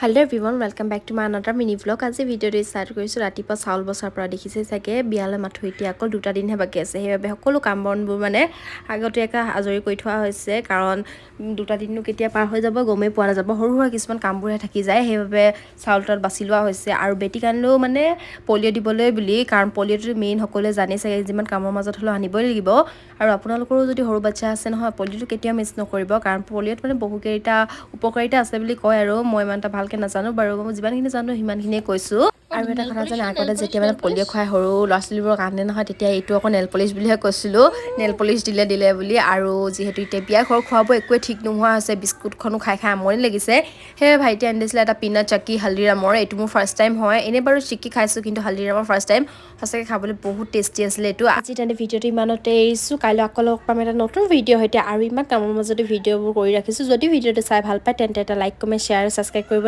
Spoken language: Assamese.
Hello everyone, welcome back to my another mini vlog. আজি ভিডিওটো ষ্টাৰ্ট কৰিছো ৰাতিপুৱা চাউল বছৰ পৰা দেখিছে চাগে বিয়ালে মাথো এতিয়া অকল দুটা দিনহে বাকি আছে সেইবাবে সকলো কাম বনবোৰ মানে আগতীয়াকৈ আজৰি কৰি থোৱা হৈছে কাৰণ দুটা দিননো কেতিয়া পাৰ হৈ যাব গমেই পোৱা নাযাব সৰু সৰু কিছুমান কামবোৰহে থাকি যায় সেইবাবে চাউলটোত বাছি লোৱা হৈছে আৰু বেটি কানলেও মানে পলিঅ' দিবলৈ বুলি কাৰণ পলিঅ'টো মেইন সকলোৱে জানে চাগে যিমান কামৰ মাজত হলেও আনিবই লাগিব আৰু আপোনালোকৰো যদি সৰু বাচ্চা আছে নহয় পলিঅ'টো কেতিয়াও মিছ নকৰিব কাৰণ পলিঅ'ত মানে বহুকেইটা উপকাৰিতা আছে বুলি কয় আৰু মই ইমানটা ভালকে নাজানো বাৰু মই যিমানখিনি জানো সিমানখিনিয়ে কৈছো আৰু এটা কথা জানে আগতে যেতিয়া মানে পলিঅ' খুৱাই সৰু ল'ৰা ছোৱালীবোৰৰ কান্দে নহয় তেতিয়া এইটো আকৌ নেল পলিচ বুলিহে কৈছিলোঁ নেল পলিচ দিলে বুলি আৰু যিহেতু এতিয়া বিয়া ঘৰ খোৱাব একোৱে ঠিক নোহোৱা হৈছে বিস্কুটখনো খাই আমনি লাগিছে সেয়ে ভাইটি আনি দিছিলে এটা পিনাট চাকি হালদিৰামৰ এইটো মোৰ ফাৰ্ষ্ট টাইম হয় এনে বাৰু চিকি খাইছোঁ কিন্তু হালদিৰামৰ ফাৰ্ষ্ট টাইম সঁচাকৈ খাবলৈ বহুত টেষ্টি আছিলে এইটো আজি তেনে ভিডিঅ'টো ইমানতে এৰিছোঁ কাইলৈ আকৌ লগ পাম এটা নতুন ভিডিঅ' সৈতে আৰু ইমান কামৰ মাজতে ভিডিঅ'বোৰ কৰি ৰাখিছোঁ যদি ভিডিঅ'টো চাই ভাল পায় তেন্তে এটা লাইক কমেণ্ট শ্বেয়াৰ আৰু ছাবস্ক্ৰাইব কৰিব